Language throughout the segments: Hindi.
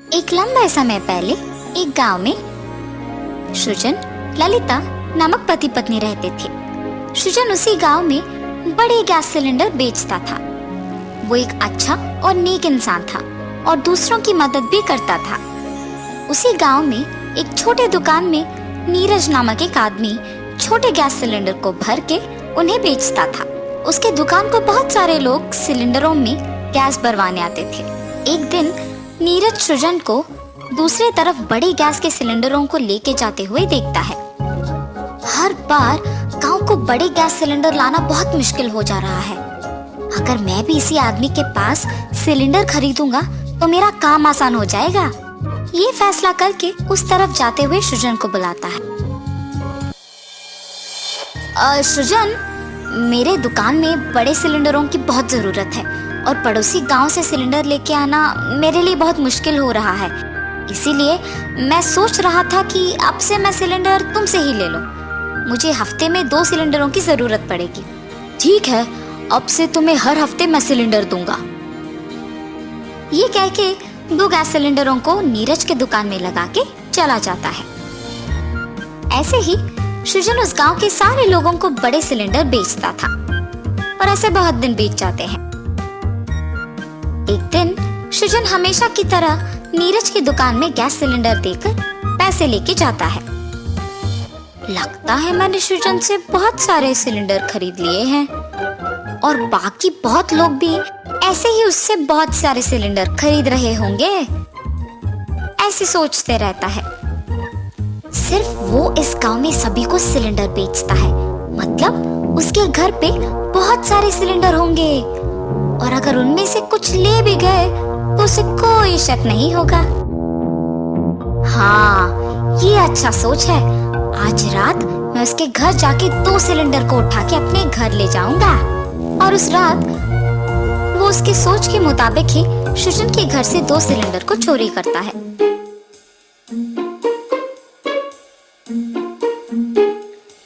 एक लंबे समय पहले एक गांव में सृजन, ललिता नामक पति पत्नी रहते थे। सृजन उसी गांव में बड़े गैस सिलेंडर बेचता था। वो एक अच्छा और नेक इंसान था और दूसरों की मदद भी करता था। उसी गांव में एक छोटे दुकान में नीरज नामक एक आदमी छोटे गैस सिलेंडर को भर के उन्हें बेचता था। उसके दुकान को बहुत सारे लोग सिलेंडरों में गैस भरवाने आते थे। एक दिन नीरज सृजन को दूसरी तरफ बड़े गैस के सिलेंडरों को लेके जाते हुए देखता है। हर बार गांव को बड़े गैस सिलेंडर लाना बहुत मुश्किल हो जा रहा है। अगर मैं भी इसी आदमी के पास सिलेंडर खरीदूंगा तो मेरा काम आसान हो जाएगा। ये फैसला करके उस तरफ जाते हुए सृजन को बुलाता है। सृजन, मेरे दुकान में बड़े सिलेंडरों की बहुत जरूरत है और पड़ोसी गांव से सिलेंडर लेके आना मेरे लिए बहुत मुश्किल हो रहा है। इसीलिए मैं सोच रहा था कि अब से मैं सिलेंडर तुमसे ही ले लूं। मुझे हफ्ते में 2 सिलेंडरों की जरूरत पड़ेगी। ठीक है, अब से तुम्हें हर हफ्ते मैं सिलेंडर दूंगा। ये कह के 2 गैस सिलेंडरों को नीरज के दुकान में लगा के चला जाता है। ऐसे ही सृजन उस गांव के सारे लोगों को बड़े सिलेंडर बेचता था और ऐसे बहुत दिन बीत जाते हैं। एक दिन सृजन हमेशा की तरह नीरज की दुकान में गैस सिलेंडर देकर पैसे लेके जाता है। लगता है मैंने सृजन से बहुत सारे सिलेंडर खरीद लिए हैं और बाकी बहुत लोग भी ऐसे ही उससे बहुत सारे सिलेंडर खरीद रहे होंगे। ऐसे सोचते रहता है। सिर्फ वो इस गांव में सभी को सिलेंडर बेचता है, मतलब उसके घर पे बहुत सारे सिलेंडर होंगे और अगर उनमें से कुछ ले भी गए तो उसे कोई शक नहीं होगा। हाँ, ये अच्छा सोच है। आज रात मैं उसके घर जाके 2 सिलेंडर को उठा के अपने घर ले जाऊंगा। और उस रात वो उसकी सोच के मुताबिक ही सृजन के घर से 2 सिलेंडर को चोरी करता है।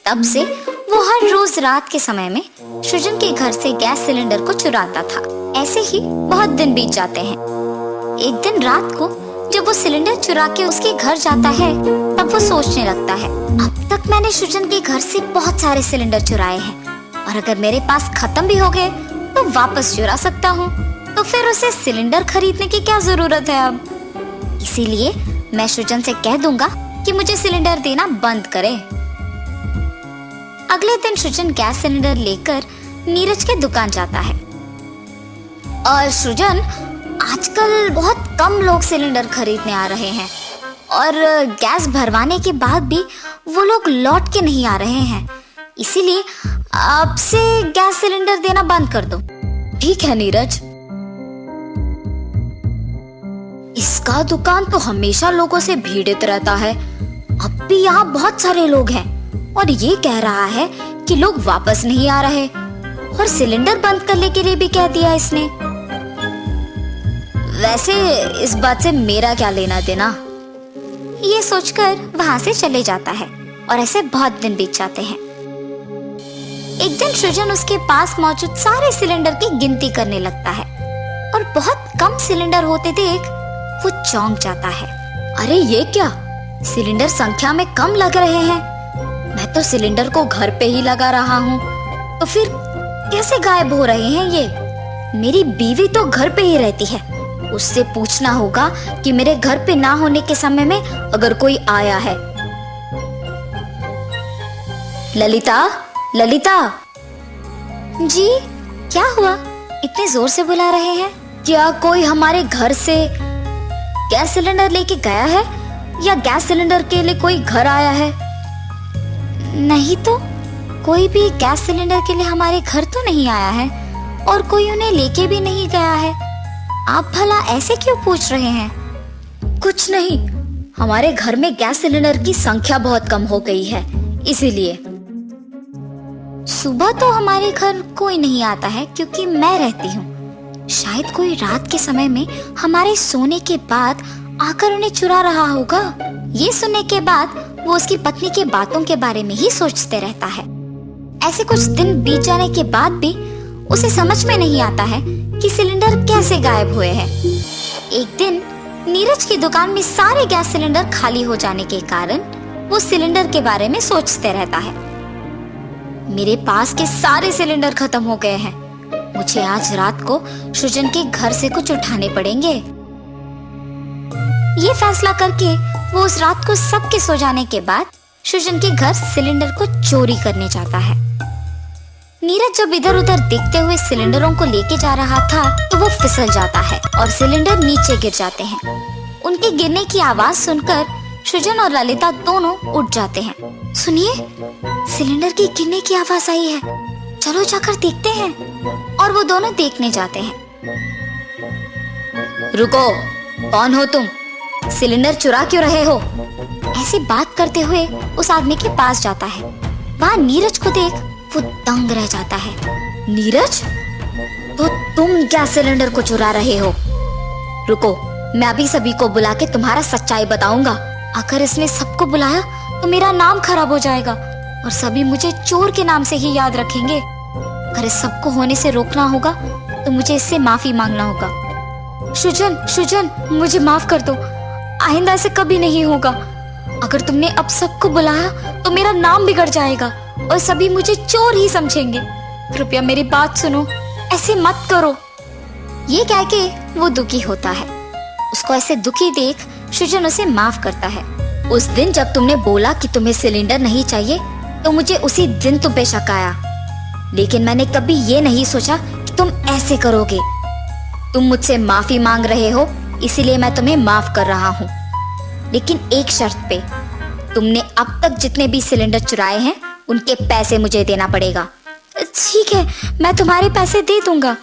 तब से वो हर रोज रात के समय में सृजन के घर से गैस सिलेंडर को चुराता था। ऐसे ही बहुत दिन बीत जाते हैं। एक दिन रात को जब वो सिलेंडर चुरा के उसके घर जाता है तब वो सोचने लगता है, अब तक मैंने सृजन के घर से बहुत सारे सिलेंडर चुराए हैं और अगर मेरे पास खत्म भी हो गए तो वापस चुरा सकता हूँ, तो फिर उसे सिलेंडर खरीदने की क्या जरूरत है अब। इसीलिए मैं सृजन से कह दूंगा कि मुझे सिलेंडर देना बंद करे। अगले दिन सृजन गैस सिलेंडर लेकर नीरज के दुकान जाता है। और सृजन, आजकल बहुत कम लोग सिलेंडर खरीदने आ रहे हैं और गैस भरवाने के बाद भी वो लोग लौट के नहीं आ रहे हैं। इसीलिए अब से गैस सिलेंडर देना बंद कर दो। ठीक है नीरज। इसका दुकान तो हमेशा लोगों से भीड़ित रहता है। अब भी यहाँ बहुत सारे लोग हैं और ये कह रहा है कि लोग वापस नहीं आ रहे और सिलेंडर बंद करने के लिए भी कह दिया इसने। वैसे इस बात से मेरा क्या लेना देना। ये सोचकर वहां से चले जाता है और ऐसे बहुत दिन बीत जाते हैं। एक दिन सृजन उसके पास मौजूद सारे सिलेंडर की गिनती करने लगता है और बहुत कम सिलेंडर होते देख वो चौंक जाता है। अरे ये क्या, सिलेंडर संख्या में कम लग रहे हैं। मैं तो सिलेंडर को घर पे ही लगा रहा हूँ, तो फिर कैसे गायब हो रहे हैं ये। मेरी बीवी तो घर पे ही रहती है, उससे पूछना होगा कि मेरे घर पे ना होने के समय में अगर कोई आया है। ललिता, ललिता। जी, क्या हुआ? इतने जोर से बुला रहे हैं? क्या कोई हमारे घर से गैस सिलेंडर लेके गया है या गैस सिलेंडर के लिए कोई घर आया है? नहीं तो, कोई भी गैस सिलेंडर के लिए हमारे घर तो नहीं आया है और कोई उन्हें लेके भी नहीं गया है। आप भला ऐसे क्यों पूछ रहे हैं? कुछ नहीं, हमारे घर में गैस सिलेंडर की संख्या बहुत कम हो गई है, इसीलिए। सुबह तो हमारे घर कोई नहीं आता है क्योंकि मैं रहती हूँ। शायद कोई रात के समय में हमारे सोने के बाद आकर उन्हें चुरा रहा होगा। ये सुनने के बाद वो उसकी पत्नी की बातों के बारे में ही सोचते रहता है। ऐसे कुछ दिन बीत जाने के बाद भी उसे समझ में नहीं आता है कि सिलेंडर कैसे गायब हुए हैं। एक दिन नीरज की दुकान में सारे गैस सिलेंडर खाली हो जाने के कारण वो सिलेंडर के बारे में सोचते रहता है। मेरे पास के सारे सिलेंडर खत्म हो गए हैं। मुझे आज रात को सृजन के घर से कुछ उठाने पड़ेंगे। ये फैसला करके वो उस रात को सबके सो जाने के बाद सृजन के घर सिलेंडर को चोरी करने जाता है। नीरज जब इधर उधर देखते हुए सिलेंडरों को लेके जा रहा था तो वो फिसल जाता है और सिलेंडर नीचे गिर जाते हैं। उनके गिरने की आवाज सुनकर सृजन और ललिता दोनों उठ जाते हैं। सुनिए, सिलेंडर की गिरने की आवाज आई है, चलो जाकर देखते हैं। और वो दोनों देखने जाते हैं। रुको, कौन हो तुम? सिलेंडर चुरा क्यों रहे हो? ऐसी बात करते हुए उस आदमी के पास जाता है। वहाँ नीरज को देख वो दंग रह जाता है। नीरज, तो तुम गैस सिलेंडर को चुरा रहे हो? रुको, मैं अभी सभी को बुला के तुम्हारा सच्चाई बताऊंगा। अगर इसने सबको बुलाया तो मेरा नाम खराब हो जाएगा और सभी मुझे चोर के नाम से ही याद रखेंगे। अगर इस सबको होने से रोकना होगा तो मुझे इससे माफी मांगना होगा। सृजन, मुझे माफ कर दो। आइंदा ऐसे कभी नहीं होगा। अगर तुमने अब सबको बुलाया तो मेरा नाम बिगड़ जाएगा और सभी मुझे चोर ही समझेंगे। कृपया मेरी बात सुनो, ऐसे मत करो। ये कह के वो दुखी होता है। उसको ऐसे दुखी देख सृजन उसे माफ करता है। उस दिन जब तुमने बोला कि तुम्हें सिलेंडर नहीं चाहिए तो मुझे उसी दिन तुम पे शक आया, लेकिन मैंने कभी ये नहीं सोचा कि तुम ऐसे करोगे। तुम मुझसे माफी मांग रहे हो, इसीलिए मैं तुम्हें माफ कर रहा हूँ, लेकिन एक शर्त पे। तुमने अब तक जितने भी सिलेंडर चुराए हैं उनके पैसे मुझे देना पड़ेगा। ठीक है, मैं तुम्हारे पैसे दे दूंगा।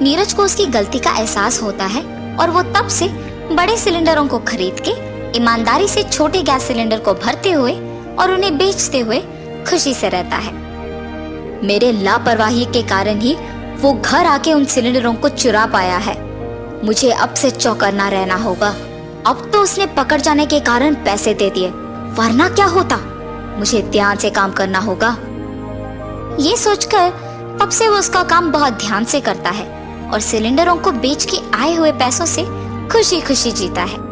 नीरज को उसकी गलती का एहसास होता है और वो तब से बड़े सिलेंडरों को खरीद के ईमानदारी से छोटे गैस सिलेंडर को भरते हुए और उन्हें बेचते हुए खुशी से रहता है। मेरे लापरवाही के कारण ही वो घर आके उन सिलेंडरों को चुरा पाया है। मुझे अब से चौकन्ना रहना होगा। अब तो उसने पकड़ जाने के कारण पैसे दे दिए, वरना क्या होता? मुझे ध्यान से काम करना होगा। ये सोचकर तब से वो उसका काम बहुत ध्यान से करता है और सिलेंडरों को बेच के आए हुए पैसों से खुशी खुशी जीता है।